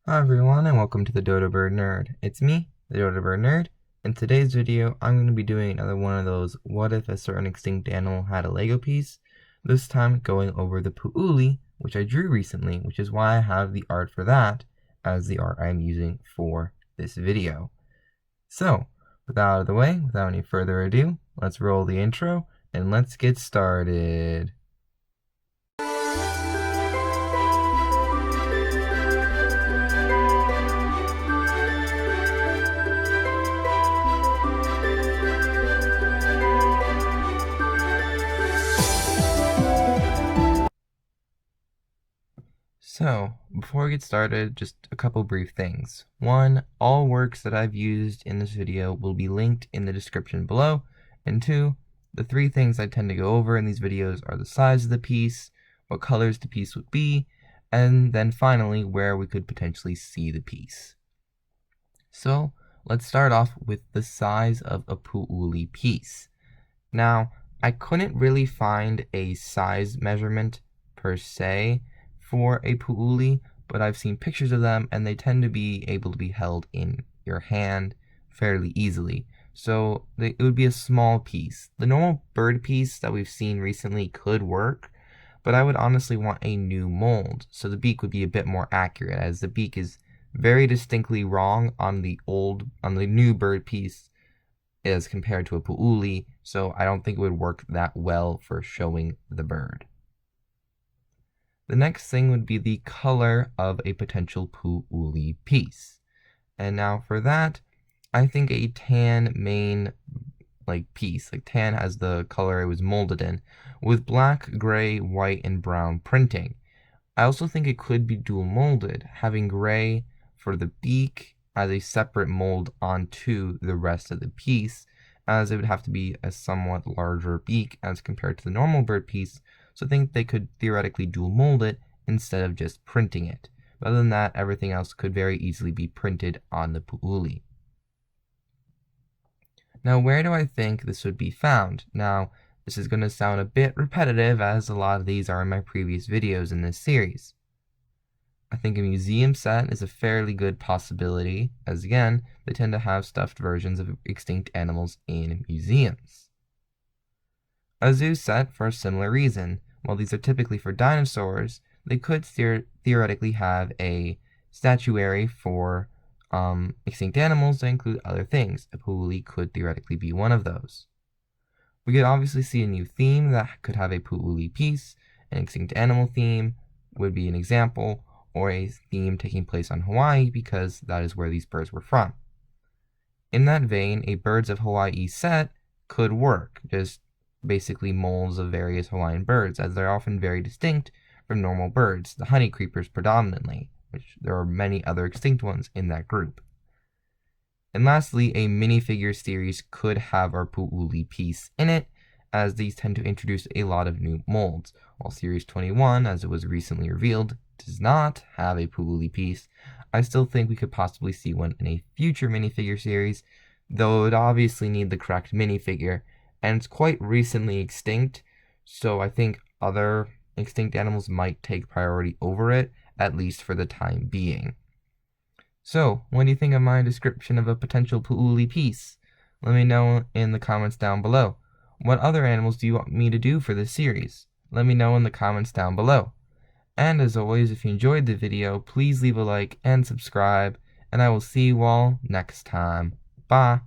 Hi everyone, and welcome to the Dodo Bird Nerd. It's me, the Dodo Bird Nerd. In today's video, I'm going to be doing another one of those what if a certain extinct animal had a Lego piece, this time going over the Pu'uli, which I drew recently, which is why I have the art for that as the art I'm using for this video. So, with that out of the way, without any further ado, let's roll the intro, and let's get started. So, before we get started, just a couple brief things. One, all works that I've used in this video will be linked in the description below. And two, the three things I tend to go over in these videos are the size of the piece, what colors the piece would be, and then finally, where we could potentially see the piece. So, let's start off with the size of a Pu'uli piece. Now, I couldn't really find a size measurement per se for a Pu'uli, but I've seen pictures of them and they tend to be able to be held in your hand fairly easily. So it would be a small piece. The normal bird piece that we've seen recently could work, but I would honestly want a new mold. So the beak would be a bit more accurate, as the beak is very distinctly wrong on the new bird piece as compared to a Pu'uli, so I don't think it would work that well for showing the bird. The next thing would be the color of a potential Pu'uli piece. And now for that, I think a tan mane piece, like tan as the color it was molded in, with black, gray, white, and brown printing. I also think it could be dual molded, having gray for the beak as a separate mold onto the rest of the piece, as it would have to be a somewhat larger beak as compared to the normal bird piece, so I think they could theoretically dual mold it instead of just printing it. But other than that, everything else could very easily be printed on the Pu'uli. Now, where do I think this would be found? Now, this is going to sound a bit repetitive, as a lot of these are in my previous videos in this series. I think a museum set is a fairly good possibility, as again, they tend to have stuffed versions of extinct animals in museums. A zoo set for a similar reason. While these are typically for dinosaurs, they could theoretically have a statuary for extinct animals that include other things. A Pu'uli could theoretically be one of those. We could obviously see a new theme that could have a Pu'uli piece. An extinct animal theme would be an example, or a theme taking place on Hawaii because that is where these birds were from. In that vein, a Birds of Hawaii set could work, just basically molds of various Hawaiian birds, as they're often very distinct from normal birds, the honey creepers predominantly, which there are many other extinct ones in that group. And lastly, a minifigure series could have our Pu'uli piece in it, as these tend to introduce a lot of new molds. While Series 21, as it was recently revealed, does not have a Pu'uli piece, I still think we could possibly see one in a future minifigure series, though it would obviously need the correct minifigure, and it's quite recently extinct, so I think other extinct animals might take priority over it, at least for the time being. So, what do you think of my description of a potential Pu'uli piece? Let me know in the comments down below. What other animals do you want me to do for this series? Let me know in the comments down below. And as always, if you enjoyed the video, please leave a like and subscribe, and I will see you all next time. Bye!